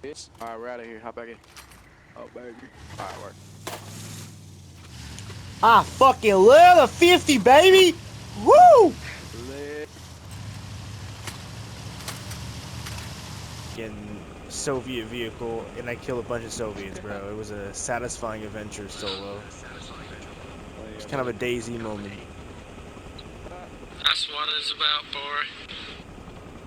Alright, we're out of here. Hop back in. Oh, baby. Alright, work. I fucking love the 50, baby! Woo! Getting Soviet vehicle, and I killed a bunch of Soviets, bro. It was a satisfying adventure solo. It's kind of a DayZ moment. That's what it's about, boy.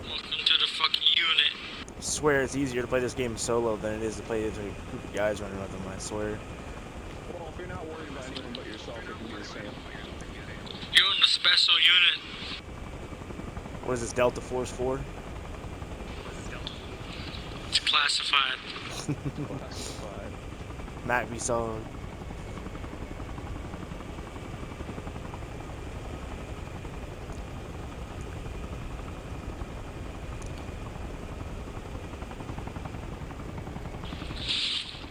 Welcome to the fucking unit. I swear it's easier to play this game solo than it is to play it with a group of guys running with them, I swear. Well, if you're not worried about anyone but yourself, it can be the same. You're in the special unit. What is this, Delta Force 4? It's classified. Classified. Mac be solid.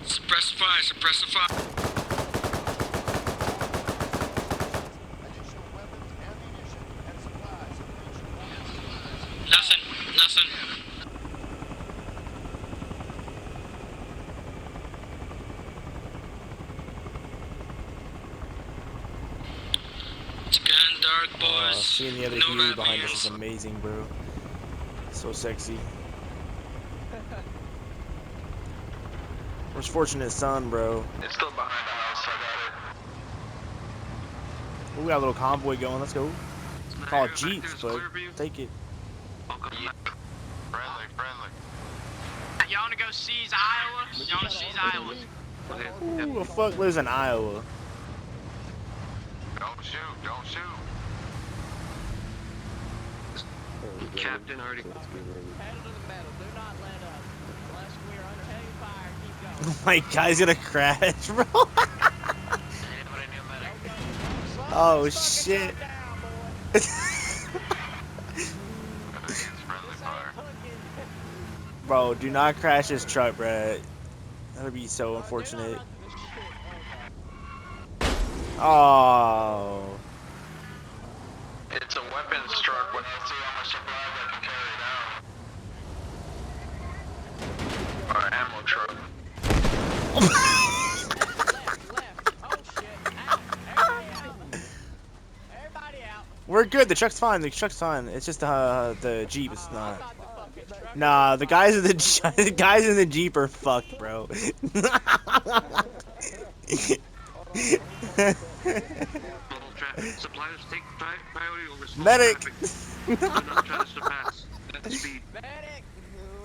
Suppress fire, suppress fire. Nothing, nothing. It's getting dark, boys. Seeing the other Know Huey that behind us means. is amazing, bro. So sexy. Where's Fortunate Son, bro? It's still behind the house, I got We got a little convoy going, let's go. it. Call it Jeeps, but take it. Friendly, friendly. Y'all wanna go seize Iowa? Y'all wanna seize Iowa? Who the fuck lives in Iowa? Don't shoot, don't shoot. Captain already. Pedal to the metal. Do not let up. Unless we are under heavy fire, keep going. Oh my god, he's gonna crash, bro. Anybody need a medic? Oh shit. Friendly fire. Bro, do not crash this truck, bro. That'd be so unfortunate. Oh. It's a weapons truck when I see how much supplies I can carry down. Or ammo truck. Everybody out. We're good. The truck's fine. The truck's fine. It's just the Jeep is not. Nah, the guys in the guys in the Jeep are fucked, bro. Supplies take priority over small Medic. traffic. Do not try to surpass that speed. Medic.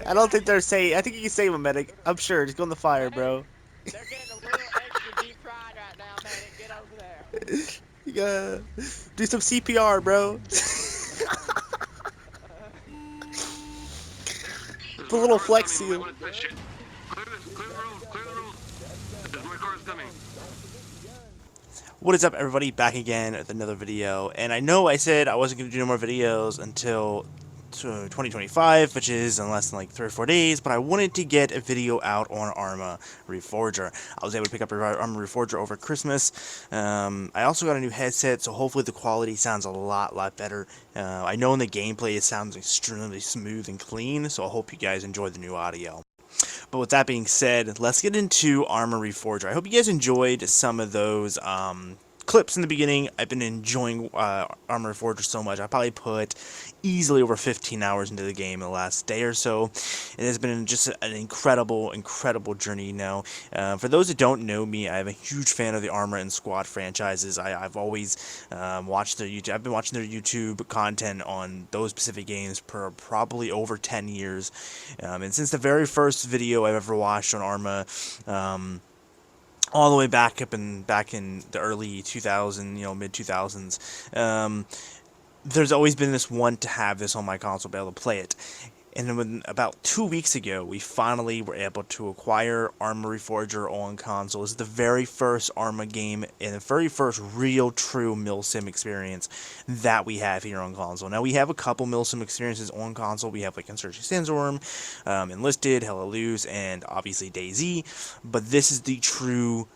I don't think they're safe. I think you can save a medic. I'm sure. Just go in the fire, bro. They're getting a little extra deep fried right now, medic. Get over there. You gotta do some CPR, bro. The little flex seal. Clear the road, clear the road. There's more cars coming. What is up, everybody? Back again with another video. And I know I said I wasn't going to do no more videos until 2025, which is in less than like 3 or 4 days, but I wanted to get a video out on Arma Reforger. I was able to pick up Arma Reforger over Christmas. I also got a new headset, so hopefully the quality sounds a lot better. I know in the gameplay it sounds extremely smooth and clean, so I hope you guys enjoy the new audio. But with that being said, let's get into Arma Reforger. I hope you guys enjoyed some of those clips in the beginning. I've been enjoying Arma Reforger so much. I probably put easily over 15 hours into the game in the last day or so. It has been just an incredible journey now. For those that don't know me, I'm a huge fan of the Arma and Squad franchises. I've always watched their YouTube. I've been watching their YouTube content on those specific games for probably over 10 years. And since the very first video I've ever watched on Arma, all the way back in the early 2000s, mid 2000s, there's always been this want to have this on my console, be able to play it. And then when, about 2 weeks ago, we finally were able to acquire Arma Reforger on console. This is the very first Arma game and the very first real, true milsim experience that we have here on console. Now, we have a couple milsim experiences on console. We have like Insurgent Sandstorm, Enlisted, Hella Loose, and obviously DayZ. But this is the true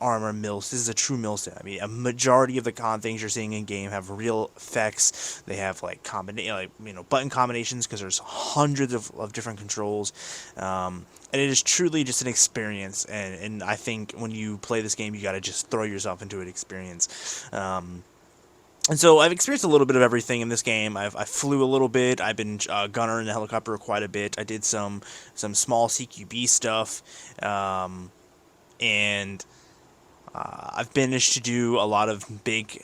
Arma Mills. This is a true mill sim. I mean, a majority of the things you're seeing in game have real effects. They have like button combinations because there's hundreds of different controls. And it is truly just an experience, and I think when you play this game, you got to just throw yourself into an experience. And so I've experienced a little bit of everything in this game. I flew a little bit. I've been gunner in the helicopter quite a bit. I did some small CQB stuff, and I've managed to do a lot of big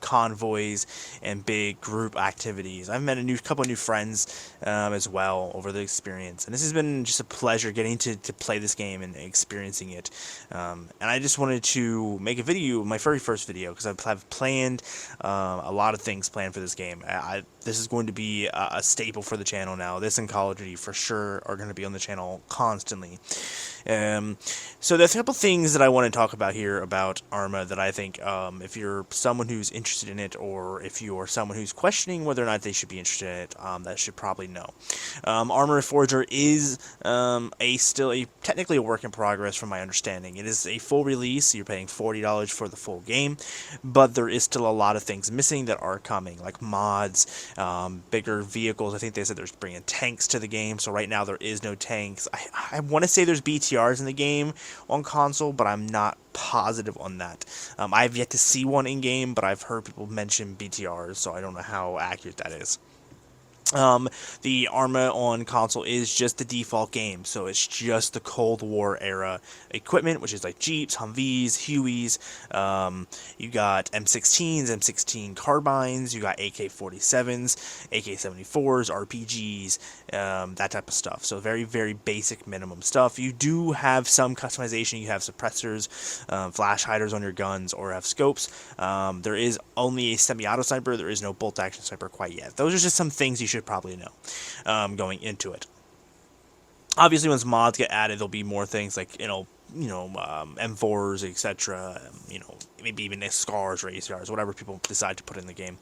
convoys and big group activities. I've met a couple of new friends as well over the experience, and this has been just a pleasure getting to play this game and experiencing it. And I just wanted to make a video, my very first video, because I've planned a lot of things planned for this game. This is going to be a staple for the channel now. This and Call of Duty for sure are going to be on the channel constantly. So there's a couple things that I want to talk about here about Arma that I think if you're someone who's interested in it, or if you're someone who's questioning whether or not they should be interested in it, that should probably know. Arma Reforger is still technically a work in progress from my understanding. It is a full release. You're paying $40 for the full game, but there is still a lot of things missing that are coming, like mods, bigger vehicles. I think they said they're bringing tanks to the game, so right now there is no tanks. I want to say there's BTRs in the game on console, but I'm not positive on that. I've yet to see one in game, but I've heard people mention BTRs, so I don't know how accurate that is. The Arma on console is just the default game, so it's just the Cold War era equipment, which is like Jeeps, Humvees, Hueys. You got M16s, M16 carbines, you got AK-47s, AK-74s, RPGs, that type of stuff. So very, very basic minimum stuff. You do have some customization. You have suppressors, flash hiders on your guns, or have scopes. There is only a semi-auto sniper. There is no bolt-action sniper quite yet. Those are just some things you should probably know going into it. Obviously, once mods get added, there'll be more things like M4s, etc. Maybe even SCARs or ACRs, whatever people decide to put in the game.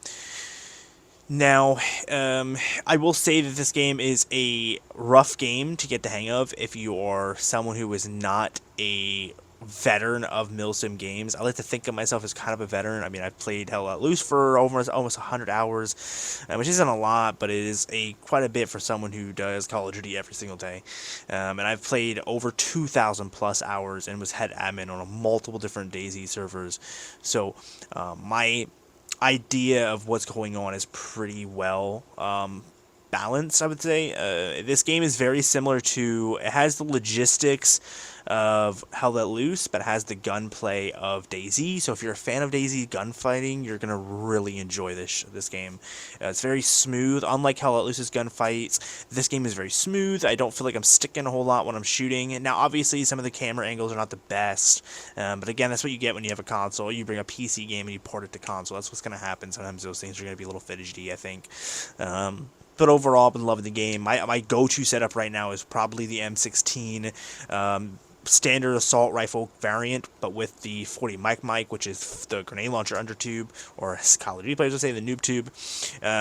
Now, I will say that this game is a rough game to get the hang of if you are someone who is not a veteran of milsim games. I like to think of myself as kind of a veteran. I mean, I've played Hell Let Loose for almost 100 hours, which isn't a lot, but it is quite a bit for someone who does Call of Duty every single day. And I've played over 2,000 plus hours and was head admin on multiple different DayZ servers. So my idea of what's going on is pretty well balanced, I would say. This game is very similar to, it has the logistics of Hell Let Loose, but it has the gunplay of DayZ. So if you're a fan of DayZ gunfighting, you're gonna really enjoy this game. It's very smooth. Unlike Hell Let Loose's gunfights, this game is very smooth. I don't feel like I'm sticking a whole lot when I'm shooting. And now, obviously, some of the camera angles are not the best, but again, that's what you get when you have a console. You bring a PC game and you port it to console. That's what's gonna happen. Sometimes those things are gonna be a little fidgety, I think. But overall, I've been loving the game. My go-to setup right now is probably the M16 standard assault rifle variant, but with the 40 mic, which is the grenade launcher under tube, or as Call of Duty players would say, the noob tube.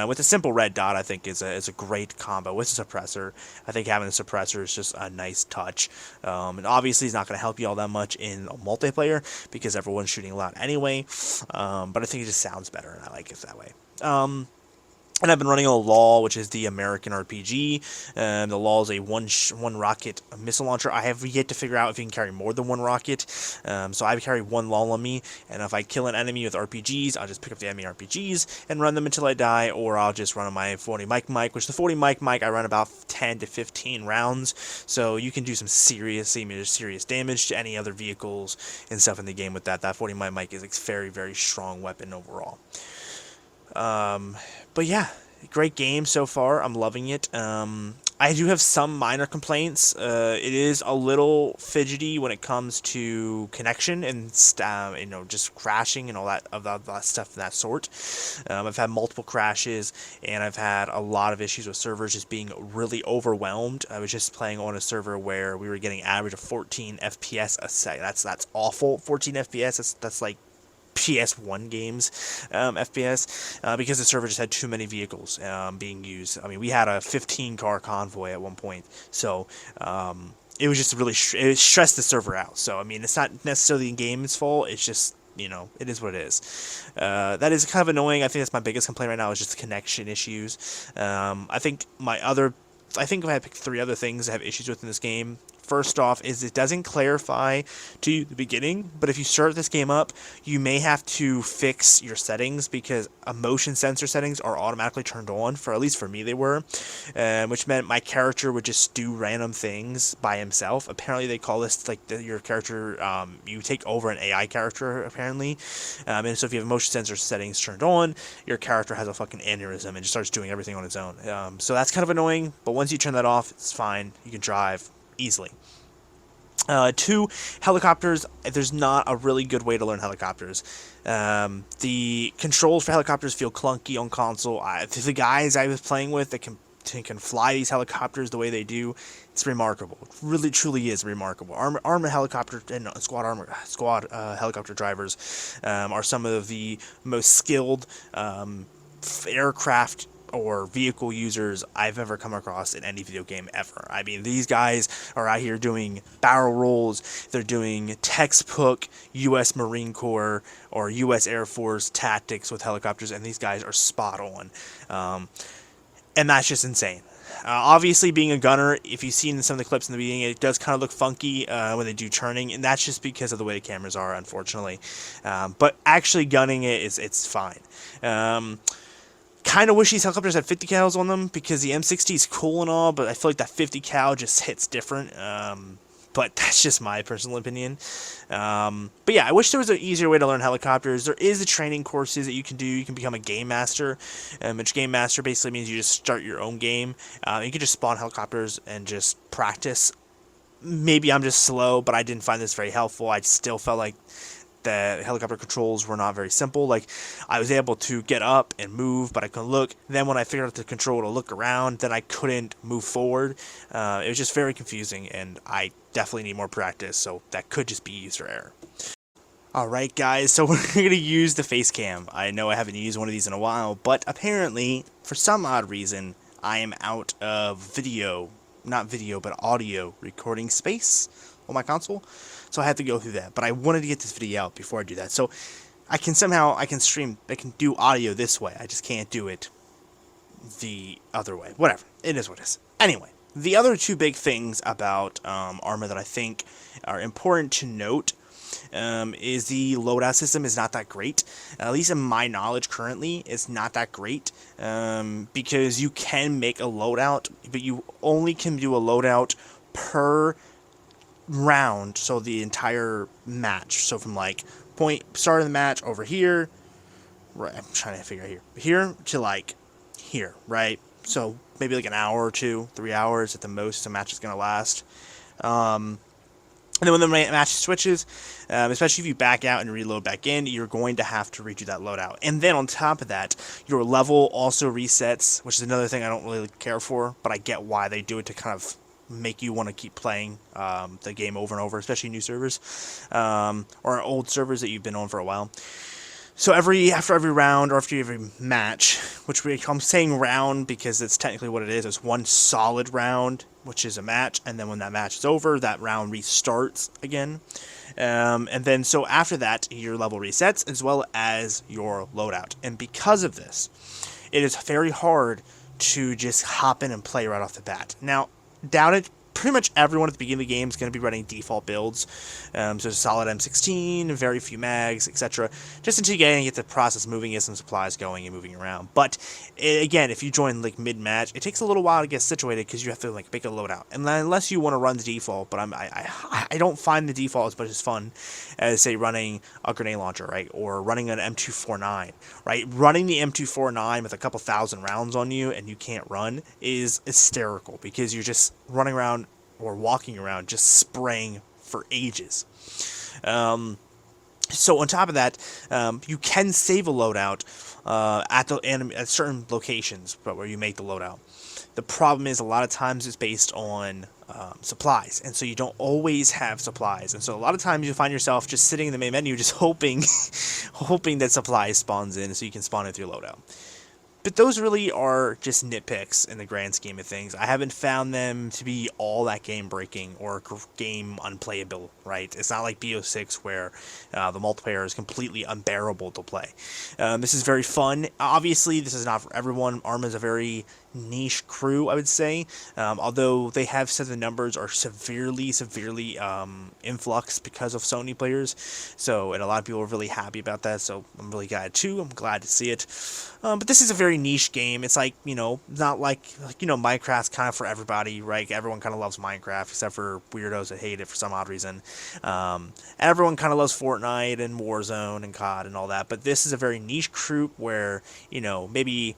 With a simple red dot, I think is a great combo with a suppressor. I think having a suppressor is just a nice touch. And obviously, it's not going to help you all that much in a multiplayer because everyone's shooting a lot anyway. But I think it just sounds better, and I like it that way. And I've been running a LOL, which is the American RPG. The LOL is a one rocket missile launcher. I have yet to figure out if you can carry more than one rocket. So I carry one LOL on me, and if I kill an enemy with RPGs, I'll just pick up the enemy RPGs and run them until I die, or I'll just run on my 40 mic, which the 40 mic I run about 10 to 15 rounds. So you can do some serious damage to any other vehicles and stuff in the game with that. That 40 mic is a very, very strong weapon overall. But yeah, great game so far. I'm loving it. I do have some minor complaints. It is a little fidgety when it comes to connection and just crashing and all that stuff of that sort. I've had multiple crashes, and I've had a lot of issues with servers just being really overwhelmed. I was just playing on a server where we were getting average of 14 FPS a second. That's awful. 14 FPS. That's like PS1 games FPS, because the server just had too many vehicles being used. I mean, we had a 15-car convoy at one point, so it was just really it stressed the server out. So I mean, it's not necessarily the game's fault. It's just, you know, it is what it is. That is kind of annoying. I think that's my biggest complaint right now is just connection issues. I think if I had picked 3 other things I have issues with in this game. First off is it doesn't clarify to you at the beginning, but if you start this game up, you may have to fix your settings because motion sensor settings are automatically turned on, for at least for me they were, which meant my character would just do random things by himself. Apparently they call this like your character, you take over an AI character apparently, and so if you have motion sensor settings turned on, your character has a fucking aneurysm and just starts doing everything on its own. So that's kind of annoying, but once you turn that off, it's fine. You can drive easily. 2, helicopters. There's not a really good way to learn helicopters. The controls for helicopters feel clunky on console. The guys I was playing with that can fly these helicopters the way they do, it's remarkable. It really, truly is remarkable. Arma helicopter and squad helicopter drivers are some of the most skilled aircraft or vehicle users I've ever come across in any video game ever. I mean, these guys are out here doing barrel rolls, they're doing textbook U.S. Marine Corps or U.S. Air Force tactics with helicopters, and these guys are spot on. And that's just insane. Obviously, being a gunner, if you've seen some of the clips in the beginning, it does kind of look funky when they do turning, and that's just because of the way the cameras are, unfortunately. But actually gunning it's fine. Kind of wish these helicopters had 50 cals on them because the M60 is cool and all, but I feel like that 50 cal just hits different. But that's just my personal opinion. But yeah, I wish there was an easier way to learn helicopters. There is a training courses that you can do. You can become a game master, which game master basically means you just start your own game. You can just spawn helicopters and just practice. Maybe I'm just slow, but I didn't find this very helpful. I still felt like the helicopter controls were not very simple. Like, I was able to get up and move, but I couldn't look. Then when I figured out the control to look around, then I couldn't move forward. It was just very confusing, and I definitely need more practice, so that could just be user error. Alright guys, so we're going to use the face cam. I know I haven't used one of these in a while, but apparently, for some odd reason, I am out of not video, but audio recording space on my console. So I had to go through that, but I wanted to get this video out before I do that. So I can do audio this way. I just can't do it the other way. Whatever. It is what it is. Anyway, the other 2 big things about Arma that I think are important to note is the loadout system is not that great. At least in my knowledge currently, it's not that great because you can make a loadout, but you only can do a loadout per round, so the entire match. So from like start of the match over here, right? I'm trying to figure out here to like here, right? So maybe like an hour or 2, 3 hours at the most the match is gonna last. And then when the match switches, especially if you back out and reload back in, you're going to have to redo that loadout. And then on top of that, your level also resets, which is another thing I don't really care for, but I get why they do it to kind of make you want to keep playing the game over and over, especially new servers or old servers that you've been on for a while. So after every round or after every match, I'm saying round because it's technically what it is. It's one solid round, which is a match, and then when that match is over, that round restarts again. And then so after that, your level resets as well as your loadout. And because of this, it is very hard to just hop in and play right off the bat. Now, doubt it. Pretty much everyone at the beginning of the game is going to be running default builds, so solid M16, very few mags, etc. Just until you get the process moving, get some supplies going and moving around. But again, if you join like mid-match, it takes a little while to get situated because you have to like make a loadout. And unless you want to run the default, but I don't find the default as much as fun as say running a grenade launcher, right, or running an M249, right? Running the M249 with a couple thousand rounds on you and you can't run is hysterical because you're just running around or walking around just spraying for ages. So on top of that, you can save a loadout at certain locations, but where you make the loadout. The problem is a lot of times it's based on supplies, and so you don't always have supplies, and so a lot of times you find yourself just sitting in the main menu just hoping that supplies spawns in so you can spawn it through loadout. But those really are just nitpicks in the grand scheme of things. I haven't found them to be all that game-breaking or game unplayable, right? It's not like BO6 where the multiplayer is completely unbearable to play. This is very fun. Obviously, this is not for everyone. Arma is a very niche crew, I would say, although they have said the numbers are severely influx because of Sony players, and a lot of people are really happy about that, so I'm really glad too. I'm glad to see it. But this is a very niche game. It's like, not like Minecraft's kind of for everybody, right? Everyone kind of loves Minecraft, except for weirdos that hate it for some odd reason. Everyone kind of loves Fortnite and Warzone and COD and all that, but this is a very niche group where, maybe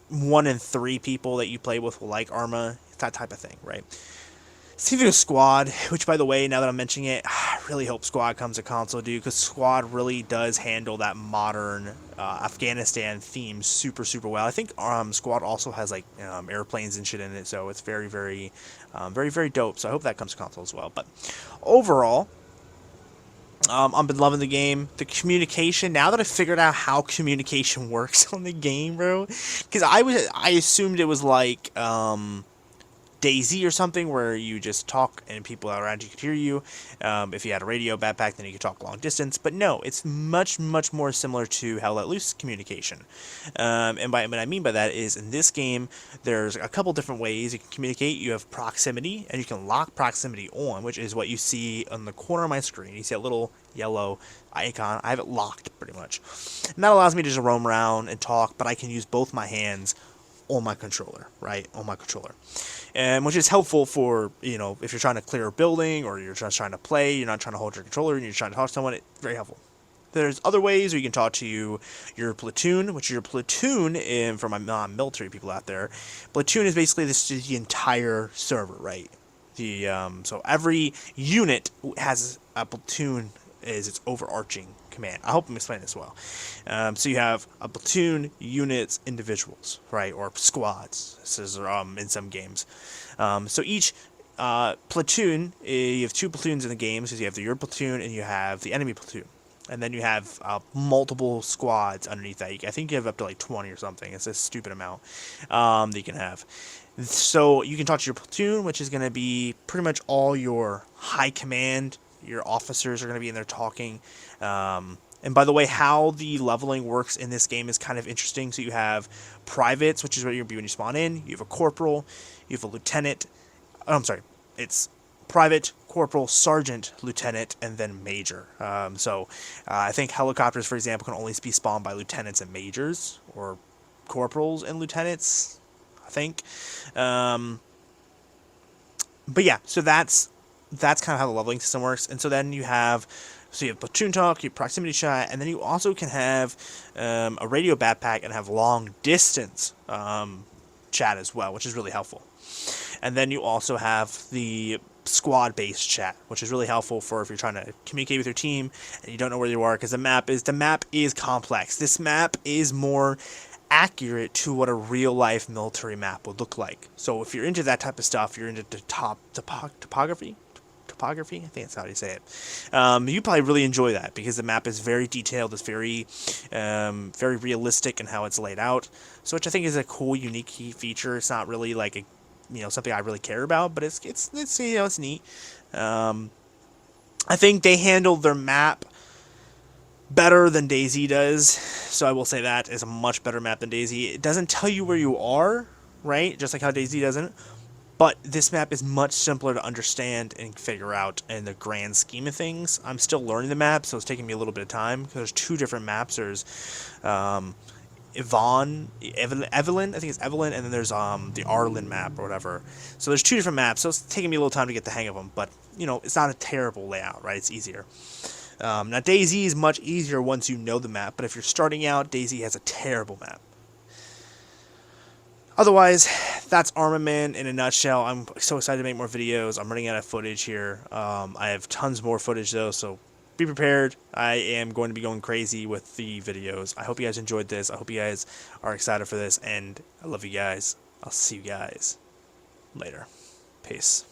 1 in 3 people that you play with will like Arma, that type of thing, right? Speaking Squad, which by the way, now that I'm mentioning it, I really hope Squad comes to console, dude, because Squad really does handle that modern Afghanistan theme super well. I think Squad also has like airplanes and shit in it, so it's very dope. So I hope that comes to console as well. But overall, I've been loving the game. The communication, now that I figured out how communication works on the game, bro, because I assumed it was like DayZ or something, where you just talk and people around you could hear you. If you had a radio backpack, then you could talk long distance. But no, it's much more similar to Hell Let Loose communication. And what I mean by that is, in this game, there's a couple different ways you can communicate. You have proximity, and you can lock proximity on, which is what you see on the corner of my screen. You see that little yellow icon. I have it locked pretty much. And that allows me to just roam around and talk, but I can use both my hands on my controller, right? On my controller. And which is helpful for, if you're trying to clear a building or you're just trying to play, you're not trying to hold your controller and you're trying to talk to someone, it's very helpful. There's other ways where you can talk to your platoon, which your platoon, for my non-military people out there, platoon is basically the entire server, right? So every unit has a platoon is its overarching command. I hope I'm explaining this well. So you have a platoon, units, individuals, right, or squads. This is in some games. So each platoon, you have 2 platoons in the game. So you have your platoon and you have the enemy platoon, and then you have multiple squads underneath that. I think you have up to like 20 or something. It's a stupid amount that you can have. So you can talk to your platoon, which is going to be pretty much all your high command. Your officers are going to be in there talking. And by the way, how the leveling works in this game is kind of interesting. So you have privates, which is what you'll be when you spawn in. You have a corporal. You have a lieutenant. Oh, I'm sorry. It's private, corporal, sergeant, lieutenant, and then major. I think helicopters, for example, can only be spawned by lieutenants and majors, or corporals and lieutenants, I think. But yeah, so that's kind of how the leveling system works. And so then you have platoon talk, you have proximity shot, and then you also can have a radio backpack and have long distance chat as well, which is really helpful. And then you also have the squad-based chat, which is really helpful for if you're trying to communicate with your team and you don't know where you are, because the map is complex. This map is more accurate to what a real-life military map would look like. So if you're into that type of stuff, you're into topography, I think that's how you say it. You probably really enjoy that because the map is very detailed. It's very realistic in how it's laid out. So, which I think is a cool, unique key feature. It's not really like something I really care about, but it's neat. I think they handled their map better than DayZ does. So I will say that is a much better map than DayZ. It doesn't tell you where you are, right? Just like how DayZ doesn't. But this map is much simpler to understand and figure out in the grand scheme of things. I'm still learning the map, so it's taking me a little bit of time. Because there's 2 different maps. There's Evelyn, I think it's Evelyn, and then there's the Arlen map or whatever. So there's 2 different maps, so it's taking me a little time to get the hang of them. But, it's not a terrible layout, right? It's easier. Now, DayZ is much easier once you know the map. But if you're starting out, DayZ has a terrible map. Otherwise, that's Arma Man in a nutshell. I'm so excited to make more videos. I'm running out of footage here. I have tons more footage, though, so be prepared. I am going to be going crazy with the videos. I hope you guys enjoyed this. I hope you guys are excited for this, and I love you guys. I'll see you guys later. Peace.